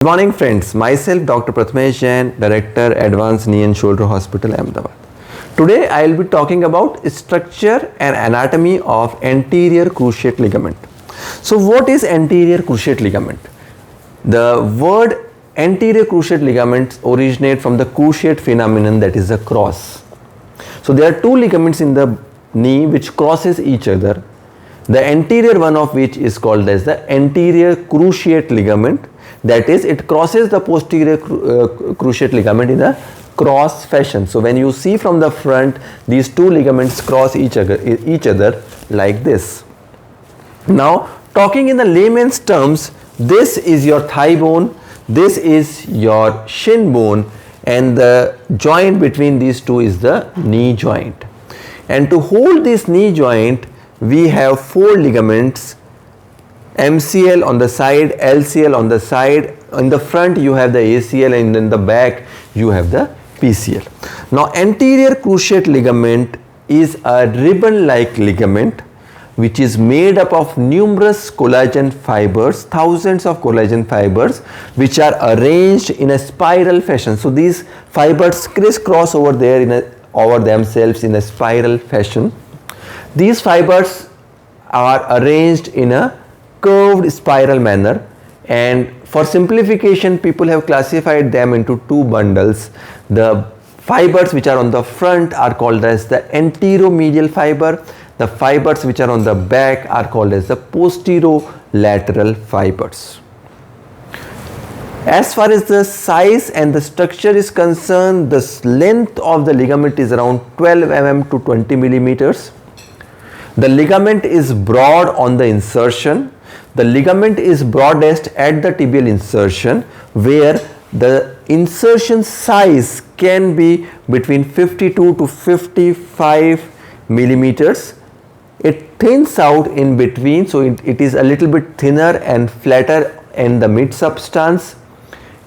Good morning friends, myself Dr. Prathamesh Jain, Director Advanced Knee and Shoulder Hospital, Ahmedabad. Today I will be talking about structure and anatomy of anterior cruciate ligament. So what is anterior cruciate ligament? The word anterior cruciate ligaments originate from the cruciate phenomenon, that is the cross. So there are two ligaments in the knee which crosses each other. The anterior one of which is called as the anterior cruciate ligament. That is, it crosses the posterior cruciate ligament in a cross fashion. So when you see from the front, these two ligaments cross each other like this. Now talking in the layman's terms, this is your thigh bone, this is your shin bone, and the joint between these two is the knee joint. And to hold this knee joint, we have four ligaments: MCL on the side, LCL on the side. In the front you have the ACL, and in the back you have the PCL. Now anterior cruciate ligament is a ribbon like ligament which is made up of numerous collagen fibers, thousands of collagen fibers, which are arranged in a spiral fashion. So these fibers crisscross over there over themselves in a spiral fashion. These fibers are arranged in a curved spiral manner, and for simplification people have classified them into two bundles. The fibers which are on the front are called as the anteromedial fiber. The fibers which are on the back are called as the posterolateral fibers. As far as the size and the structure is concerned, the length of the ligament is around 12 mm to 20 millimeters. The ligament is broad on the insertion. The ligament is broadest at the tibial insertion, where the insertion size can be between 52 to 55 millimeters. It thins out in between, so it is a little bit thinner and flatter in the mid substance,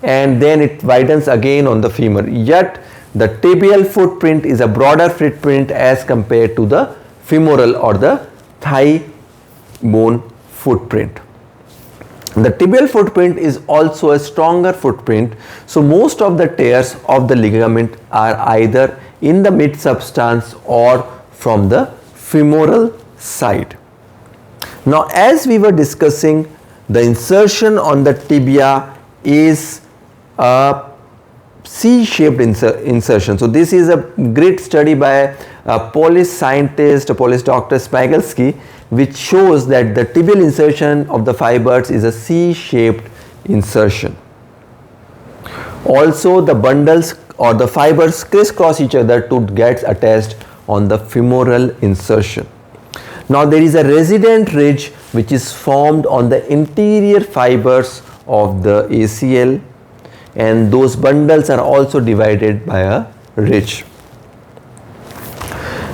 and then it widens again on the femur. Yet the tibial footprint is a broader footprint as compared to the femoral or the thigh bone footprint. The tibial footprint is also a stronger footprint, so most of the tears of the ligament are either in the mid substance or from the femoral side. Now as we were discussing, the insertion on the tibia is a C-shaped insertion. So this is a great study by a Polish scientist, a Polish doctor Smigelski, which shows that the tibial insertion of the fibers is a C-shaped insertion. Also the bundles or the fibers crisscross each other to get attached on the femoral insertion. Now there is a resident ridge which is formed on the interior fibers of the ACL, and those bundles are also divided by a ridge.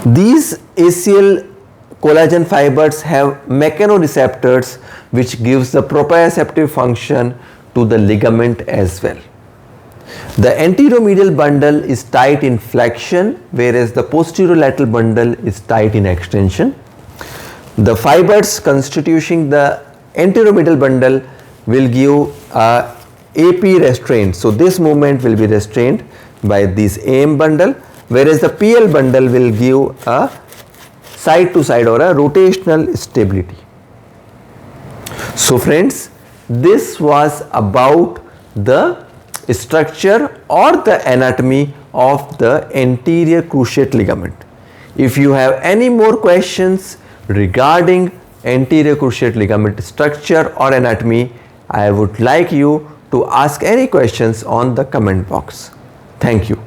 These ACL collagen fibers have mechanoreceptors which gives the proprioceptive function to the ligament as well. The anteromedial bundle is tight in flexion, whereas the posterolateral bundle is tight in extension. The fibers constituting the anteromedial bundle will give a AP restraint. So this movement will be restrained by this AM bundle, whereas the PL bundle will give a side to side or a rotational stability. So friends, this was about the structure or the anatomy of the anterior cruciate ligament. If you have any more questions regarding anterior cruciate ligament structure or anatomy, I would like you to ask any questions on the comment box. Thank you.